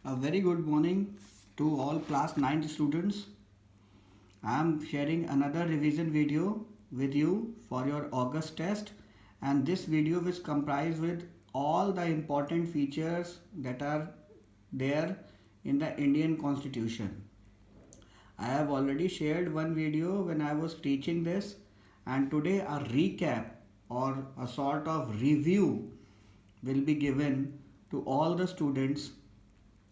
A very good morning to all class 9th students. I am sharing another revision video with you for your August test, and this video is comprised with all the important features that are there in the Indian Constitution. I have already shared one video when I was teaching this, and today a recap or a sort of review will be given to all the students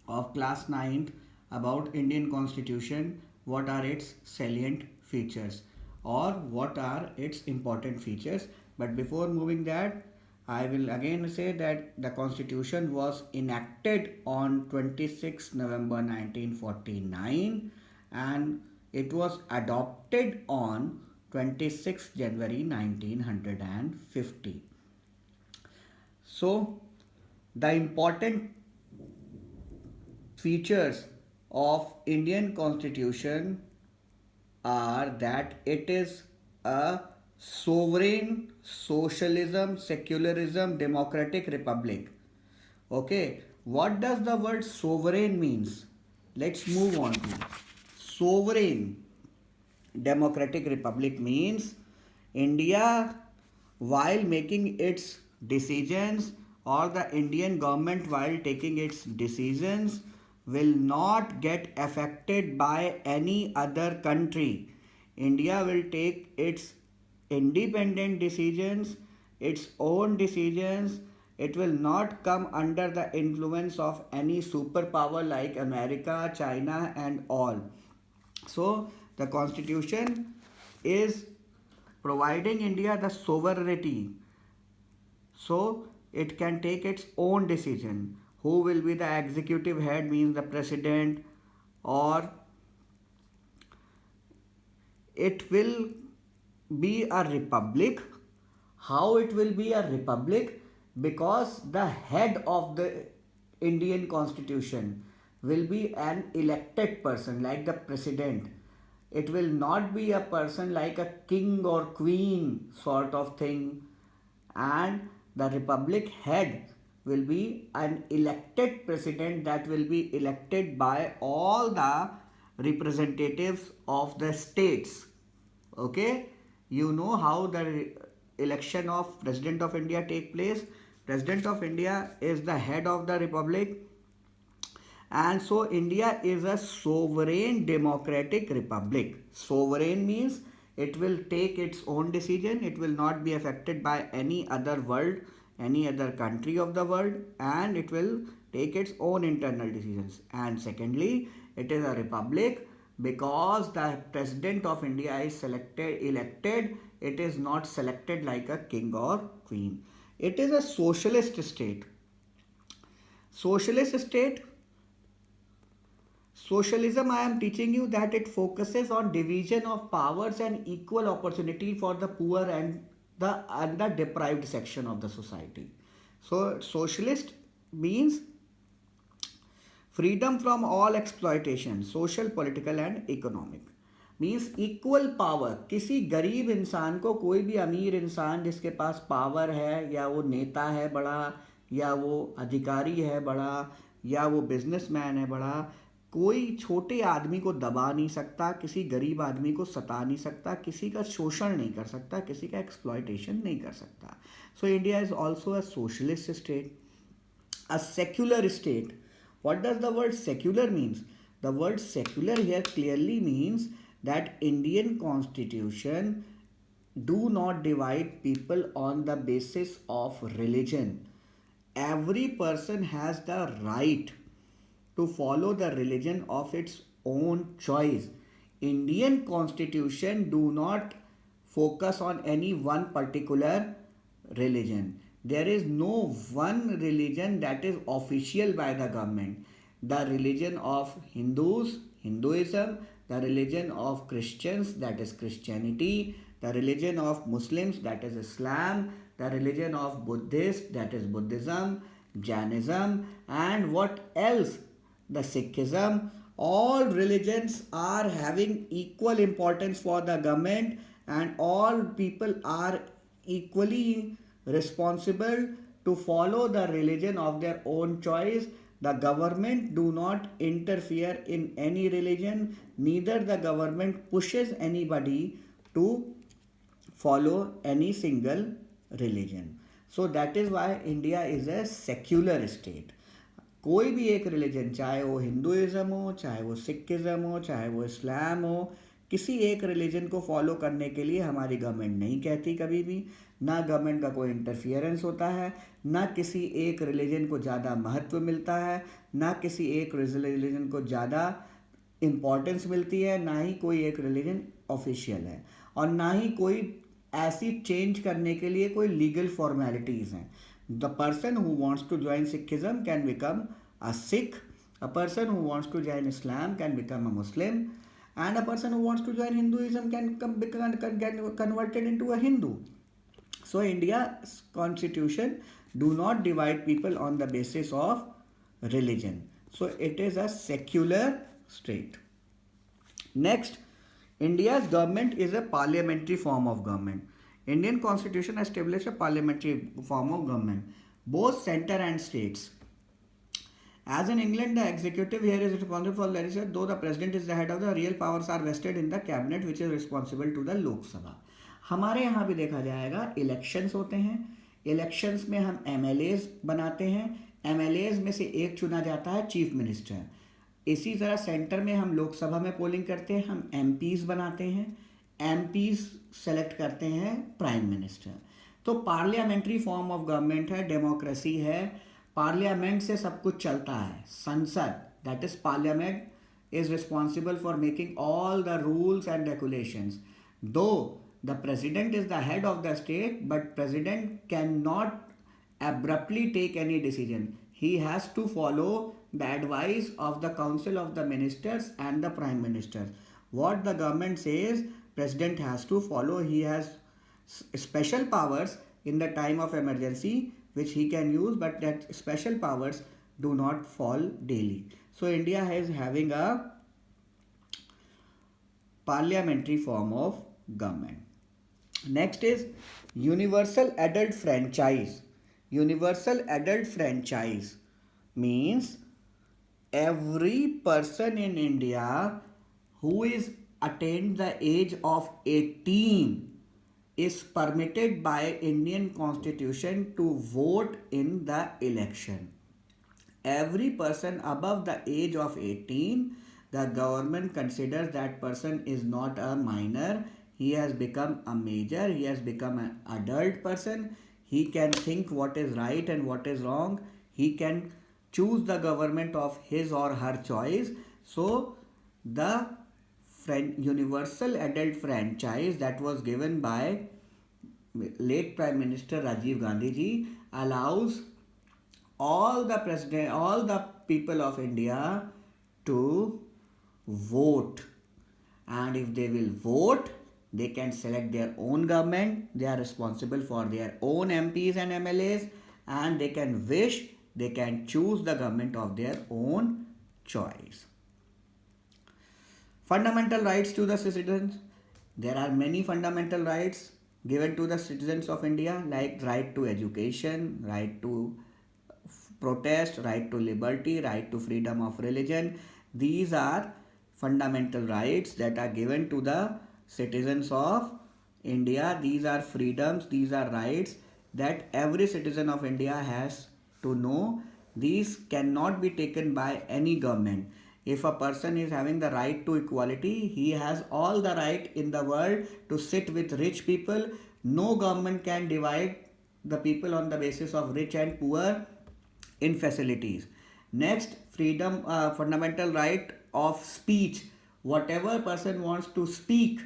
of class 9th about Indian Constitution, what are its salient features or what are its important features. But before moving that, I will again say that the Constitution was enacted on 26 November 1949 and it was adopted on 26 January 1950. So, the important features of Indian Constitution are that it is a sovereign socialism, secularism, democratic republic. Okay, what does the word sovereign means? Let's move on to sovereign democratic republic means India, while making its decisions, or the Indian government while taking its decisions, will not get affected by any other country. India will take its independent decisions, its own decisions. It will not come under the influence of any superpower like America, China, and all. So, the constitution is providing India the sovereignty so it can take its own decision. Who will be the executive head means the president, or it will be a republic. How it will be a republic? Because the head of the Indian constitution will be an elected person like the president. It will not be a person like a king or queen sort of thing, and the republic head will be an elected president that will be elected by all the representatives of the states. Okay, you know how the election of president of India take place. President of India is the head of the republic, and so India is a sovereign democratic republic. Sovereign means it will take its own decision, it will not be affected by any other world, any other country of the world, and it will take its own internal decisions. And secondly, it is a republic because the president of India is elected, it is not selected like a king or queen. It is a socialist state. Socialist state. Socialism, I am teaching you that it focuses on division of powers and equal opportunity for the poor and the deprived section of the society. So, socialist means freedom from all exploitation, social, political and economic. Means equal power. किसी गरीब इंसान को, कोई भी अमीर इंसान जिसके पास power है, या वो नेता है बड़ा, या वो अधिकारी है बड़ा, या वो बिजनेसमैन है बड़ा, कोई छोटे आदमी को दबा नहीं सकता, किसी गरीब आदमी को सता नहीं सकता, किसी का शोषण नहीं कर सकता, किसी का एक्सप्लॉयटेशन नहीं कर सकता. So India is also a socialist state, a secular state. What does the word secular means? The word secular here clearly means that Indian constitution do not divide people on the basis of religion. Every person has the right to follow the religion of its own choice. Indian constitution do not focus on any one particular religion. There is no one religion that is official by the government. The religion of Hindus, Hinduism, the religion of Christians, that is Christianity, the religion of Muslims, that is Islam, the religion of Buddhists, that is Buddhism, Jainism, and what else? The Sikhism. All religions are having equal importance for the government, and all people are equally responsible to follow the religion of their own choice The government do not interfere in any religion, neither the government pushes anybody to follow any single religion. So that is why India is a secular state. कोई भी एक religion, चाहे वो Hinduism हो, चाहे वो Sikhism हो, चाहे वो इस्लाम हो, किसी एक रिलीजन को फॉलो करने के लिए हमारी गवर्नमेंट नहीं कहती कभी भी। ना गवर्नमेंट का कोई इंटरफियरेंस होता है, ना किसी एक रिलीजन को ज़्यादा महत्व मिलता है, ना किसी एक रिलीजन को ज़्यादा इम्पोर्टेंस मिलती है, ना ही कोई एक रिलीजन ऑफिशियल है, और ना ही कोई ऐसी चेंज करने के लिए कोई लीगल फॉर्मेलिटीज़ हैं। The person who wants to join Sikhism can become a Sikh, a person who wants to join Islam can become a Muslim, and a person who wants to join Hinduism can get converted into a Hindu. So India's constitution do not divide people on the basis of religion. So it is a secular state. Next, India's government is a parliamentary form of government. Indian constitution establishes a parliamentary form of government, both center and states. As in England, the executive here is responsible for legislation, though the president is the head of the real powers are vested in the cabinet, which is responsible to the Lok Sabha. हमारे यहाँ भी देखा जाएगा elections होते हैं, elections में हम MLAs बनाते हैं, एमएलएज में से एक चुना जाता है चीफ मिनिस्टर। इसी तरह सेंटर में हम लोकसभा में पोलिंग करते हैं, हम एमपीज बनाते हैं, एमपीज सेलेक्ट करते हैं प्राइम मिनिस्टर। तो पार्लियामेंट्री फॉर्म ऑफ गवर्नमेंट है, डेमोक्रेसी है, पार्लियामेंट से सब कुछ चलता है। संसद, that is parliament, is responsible for making all the rules and regulations. Though the president is the head of the state, but president can not abruptly take any decision. He has to follow the advice of the council of the ministers and the prime minister. What the government says, president has to follow. He has special powers in the time of emergency which he can use, but that special powers do not fall daily. So India is having a parliamentary form of government. Next is universal adult franchise. Universal adult franchise means every person in India who is attained the age of 18 is permitted by Indian Constitution to vote in the election. Every person above the age of 18, the government considers that person is not a minor. He has become a major. He has become an adult person. He can think what is right and what is wrong. He can choose the government of his or her choice. So the universal adult franchise that was given by late Prime Minister Rajiv Gandhi ji allows all the people of India to vote, and if they will vote, they can select their own government. They are responsible for their own MPs and MLAs, and they can they can choose the government of their own choice. Fundamental rights to the citizens. There are many fundamental rights given to the citizens of India, like right to education, right to protest, right to liberty, right to freedom of religion. These are fundamental rights that are given to the citizens of India. These are freedoms, these are rights that every citizen of India has to know. These cannot be taken by any government. If a person is having the right to equality, he has all the right in the world to sit with rich people. No government can divide the people on the basis of rich and poor in facilities. Next, freedom, fundamental right of speech. Whatever person wants to speak,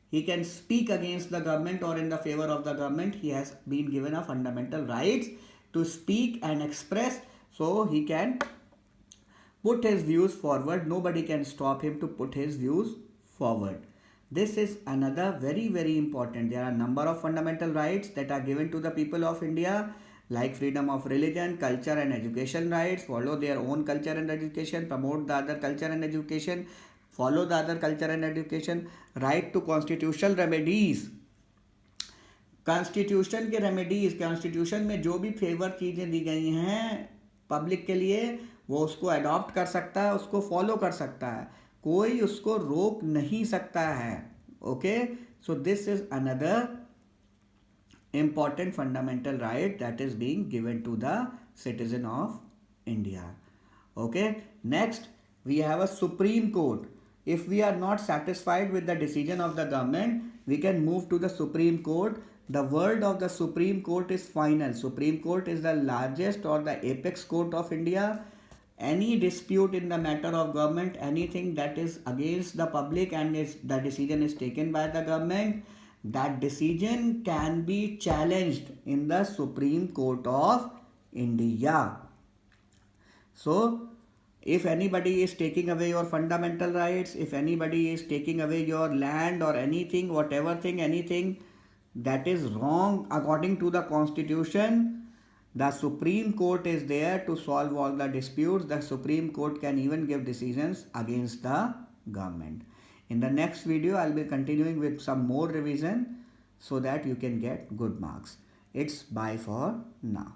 he can speak against the government or in the favor of the government. He has been given a fundamental rights to speak and express, so he can put his views forward. Nobody can stop him to put his views forward. This is another very, very important. There are a number of fundamental rights that are given to the people of India, like freedom of religion, culture and education rights, follow their own culture and education, promote the other culture and education, follow the other culture and education, right to constitutional remedies. Constitution के remedies, constitution में जो भी favour चीज़ें दी गई हैं public के लिए, वो उसको अडॉप्ट कर सकता है, उसको फॉलो कर सकता है, कोई उसको रोक नहीं सकता है. Okay, so this is another important fundamental right that is being given to the citizen of India. Okay, next we have a Supreme Court. If we are not satisfied with the decision of the government, we can move to the Supreme Court. The word of the Supreme Court is final. Supreme Court is the largest or the apex court of India. Any dispute in the matter of government, anything that is against the public and the decision is taken by the government, that decision can be challenged in the Supreme Court of India. So, if anybody is taking away your fundamental rights, if anybody is taking away your land or anything, whatever thing, anything that is wrong according to the constitution, the Supreme Court is there to solve all the disputes. The Supreme Court can even give decisions against the government. In the next video, I'll be continuing with some more revision so that you can get good marks. It's bye for now.